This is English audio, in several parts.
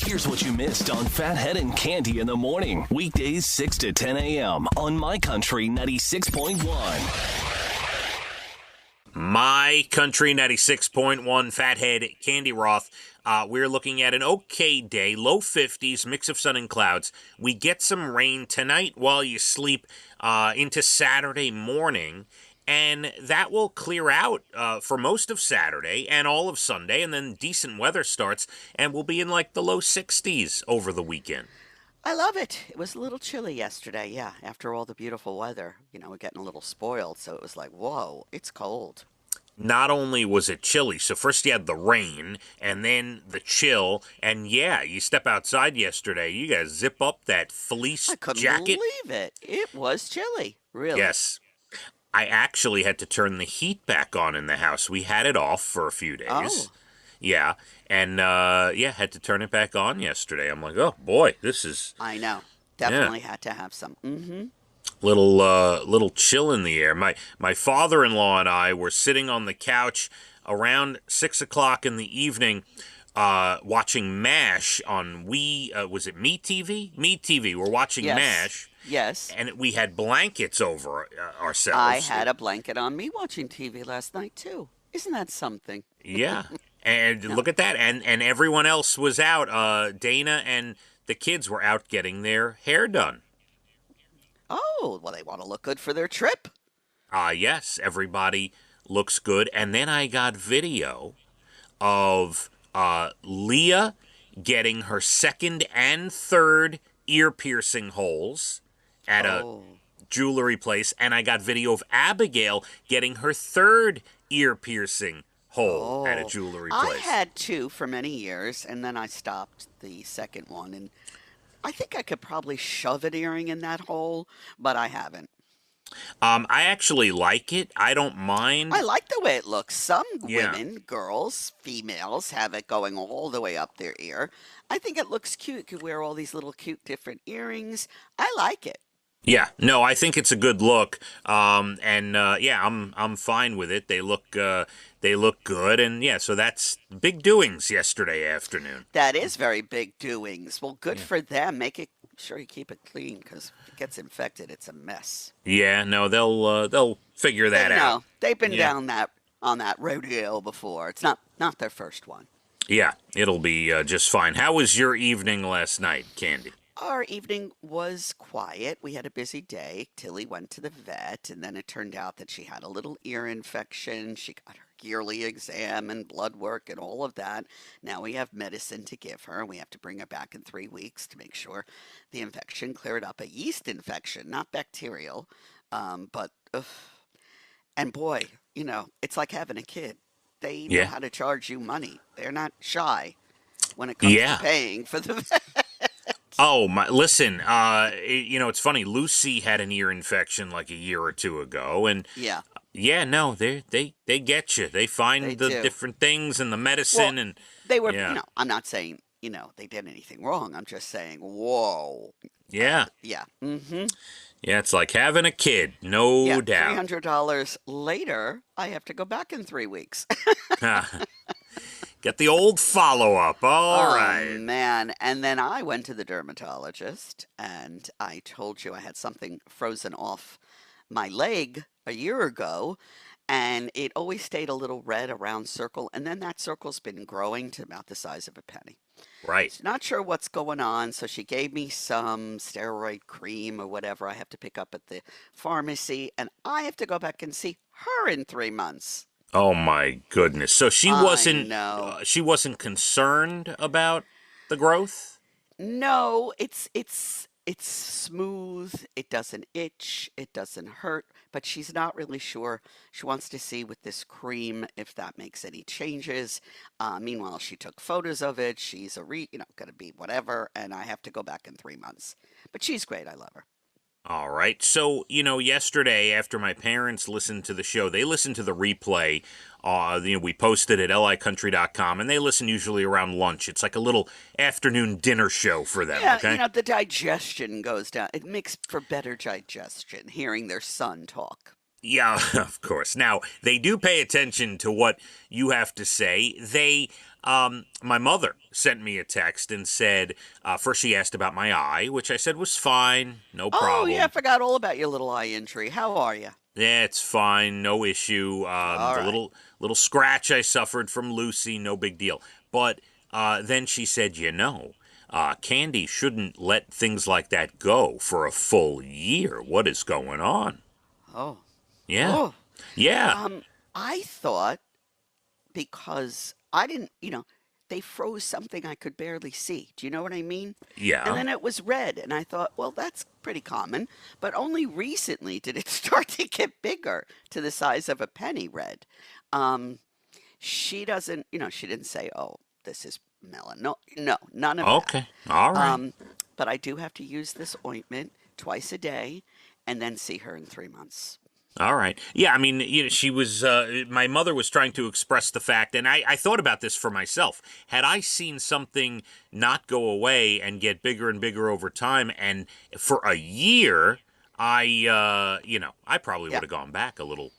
Here's what you missed on Phathead and Cande in the morning. Weekdays 6 to 10 a.m. on My Country 96.1. My Country 96.1, Phathead, Cande Roth. We're looking at an okay day, low 50s, mix of sun and clouds. We get some rain tonight while you sleep into Saturday morning, and that will clear out for most of Saturday and all of Sunday, and then decent weather starts, and we'll be in like the low 60s over the weekend. I love it. It was a little chilly yesterday, yeah, after all the beautiful weather. We're getting a little spoiled, so it was like, whoa, it's cold. Not only was it chilly, so first you had the rain, and then the chill, and yeah, you step outside yesterday, you guys zip up that fleece I couldn't jacket. believe it. It was chilly, really. Yes. I actually had to turn the heat back on in the house. We had it off for a few days. Oh. Yeah, and had to turn it back on yesterday. I'm like, oh boy, this is I know. Definitely had to have some. Mm-hmm. little chill in the air. My father-in-law and I were sitting on the couch around 6 o'clock in the evening, watching MASH on was it Me TV? Me TV. We're watching Yes. MASH. Yes. And we had blankets over ourselves. I had a blanket on me watching TV last night, too. Isn't that something? Yeah. And look at that. And everyone else was out. Dana and the kids were out getting their hair done. Oh, well, they want to look good for their trip. Yes, everybody looks good. And then I got video of Leah getting her second and third ear piercing holes at a jewelry place. And I got video of Abigail getting her third ear piercing hole at a jewelry place. I had two for many years, and then I stopped the second one. And I think I could probably shove an earring in that hole, but I haven't. I actually like it. I don't mind. I like the way it looks. Some Yeah. women, girls, females have it going all the way up their ear. I think it looks cute. You could wear all these little cute different earrings. I like it. Yeah, no, I think it's a good look, I'm fine with it. They look good, and yeah, so that's big doings yesterday afternoon. That is very big doings. Well, good for them. Sure you keep it clean, because if it gets infected, it's a mess. Yeah, no, they'll figure that They know. out. They've been Yeah. down on that rodeo before. It's not their first one. Yeah, it'll be just fine. How was your evening last night, Cande? Our evening was quiet. We had a busy day. Tilly went to the vet, and then it turned out that she had a little ear infection. She got her yearly exam and blood work and all of that. Now we have medicine to give her, and we have to bring her back in 3 weeks to make sure the infection cleared up. A yeast infection, not bacterial. But, ugh. And boy, it's like having a kid. They know Yeah. how to charge you money. They're not shy when it comes Yeah. to paying for the vet. Oh, listen, it's funny. Lucy had an ear infection like a year or two ago, and Yeah. yeah, no, they get you. They find They the do. different things and the medicine, and They were, yeah. I'm not saying, they did anything wrong. I'm just saying, whoa. Yeah. Yeah. Mm-hmm. Yeah, it's like having a kid, no Yeah. doubt. $300 later, I have to go back in 3 weeks. Get the old follow-up. All Oh, right. man. And then I went to the dermatologist, and I told you I had something frozen off my leg a year ago, and it always stayed a little red, a round circle, and then that circle's been growing to about the size of a penny. Right. Not sure what's going on, so she gave me some steroid cream or whatever I have to pick up at the pharmacy, and I have to go back and see her in 3 months. Oh my goodness. So she I wasn't know. she wasn't concerned about the growth? No, it's smooth. It doesn't itch. It doesn't hurt. But she's not really sure. She wants to see with this cream if that makes any changes. Meanwhile, she took photos of it. She's going to be whatever, and I have to go back in 3 months. But she's great. I love her. All right. So, yesterday after my parents listened to the show, they listened to the replay. We posted at licountry.com, and they listen usually around lunch. It's like a little afternoon dinner show for them, Yeah, okay? the digestion goes down. It makes for better digestion, hearing their son talk. Yeah, of course. Now, they do pay attention to what you have to say. They My mother sent me a text and said, first she asked about my eye, which I said was fine, no Oh, yeah, I problem. forgot all about your little eye injury. How are you? Yeah, it's fine, no issue. All The right. little scratch I suffered from Lucy, no big deal. But then she said, Candy shouldn't let things like that go for a full year. What is going on? Oh. Yeah, Oh. yeah, I thought because I didn't, they froze something I could barely see. Do you know what I mean? And yeah. then it was red, and I thought, well, that's pretty common. But only recently did it start to get bigger to the size of a penny red. Um, she doesn't, she didn't say, oh, this is melon. No, no, none of that. Okay, all right. Um, but I do have to use this ointment twice a day and then see her in 3 months. All right. Yeah, I mean, she was, my mother was trying to express the fact, and I thought about this for myself. Had I seen something not go away and get bigger and bigger over time, and for a year, I probably Yeah. would have gone back a little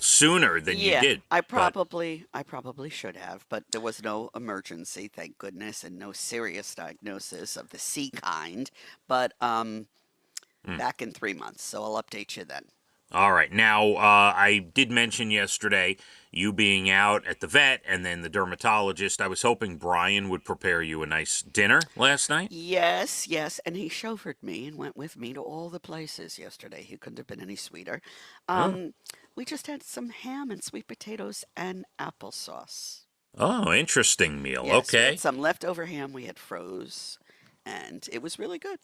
sooner than you Yeah, did. I But probably I probably should have, but there was no emergency, thank goodness, and no serious diagnosis of the C kind. But back in 3 months, so I'll update you then. all right. Now, I did mention yesterday you being out at the vet and then the dermatologist. I was hoping Brian would prepare you a nice dinner last night. Yes, yes, and he chauffeured me and went with me to all the places yesterday. He couldn't have been any sweeter. Oh, Um, we just had some ham and sweet potatoes and applesauce. oh, interesting meal. Yes, we had Okay. some leftover ham we had froze, and it was really good.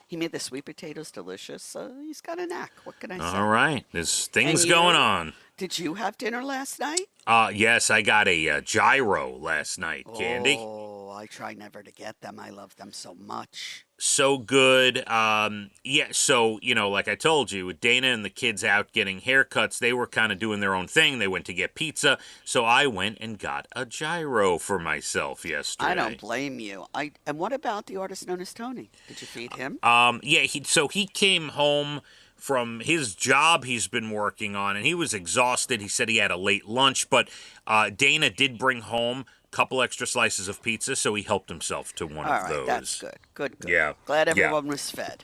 He made the sweet potatoes delicious, so he's got a knack. What can I All say? right. There's And things going you, on. did you have dinner last night? Yes, I got a gyro last night, Candy. Oh, I try never to get them. I love them so much. So good. Yeah, so, like I told you, with Dana and the kids out getting haircuts, they were kind of doing their own thing. They went to get pizza, so I went and got a gyro for myself I don't yesterday. blame you. And what about the artist known as Tony? Did you feed him? Yeah, he came home from his job he's been working on, and he was exhausted. He said he had a late lunch, but Dana did bring home a couple extra slices of pizza, so he helped himself to one All of right, that's those. good. Good, good. Yeah, Glad yeah. everyone was fed.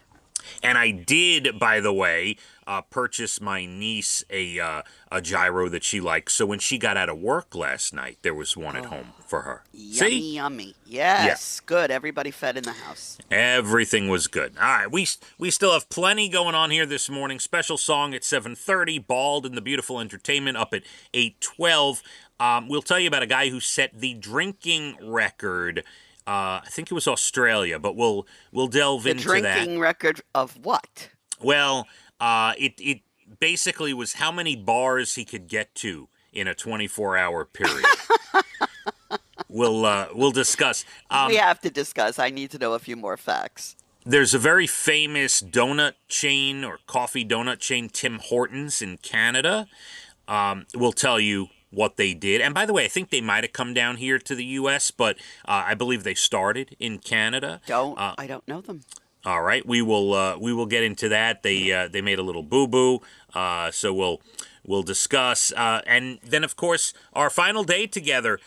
And I did, by the way, purchase my niece a gyro that she likes. So when she got out of work last night, there was one at home for her. See? Yummy, yummy. Yeah. Yes, good. Everybody fed in the house. Everything was good. All right, we still have plenty going on here this morning. Special song at 7:30. Bald and the Beautiful Entertainment up at 8:12. We'll tell you about a guy who set the drinking record. I think it was Australia, but we'll delve The into that. drinking record of what? Well, it basically was how many bars he could get to in a 24-hour period. We'll discuss. We have to discuss. I need to know a few more facts. There's a very famous donut chain or coffee donut chain, Tim Hortons in Canada. We'll tell you what they did. And by the way, I think they might have come down here to the U.S., but I believe they started in Canada. I don't know them. All right, we will get into that. They made a little boo boo, so we'll discuss, and then of course our final day together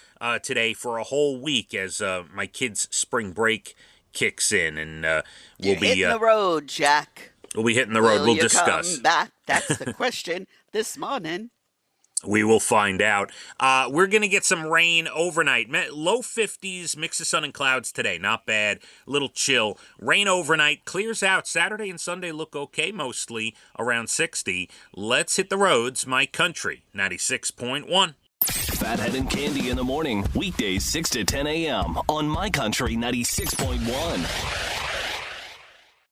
today for a whole week as my kids' spring break kicks in, and You're hitting the road, Jack. we'll be hitting the road. Will We'll you discuss. come back? That's the question this morning. We will find out. We're going to get some rain overnight. Low 50s, mix of sun and clouds today. Not bad. A little chill. Rain overnight. Clears out. Saturday and Sunday look okay, mostly around 60. Let's hit the roads. My Country, 96.1. Fathead and Candy in the morning. Weekdays 6 to 10 a.m. on My Country 96.1.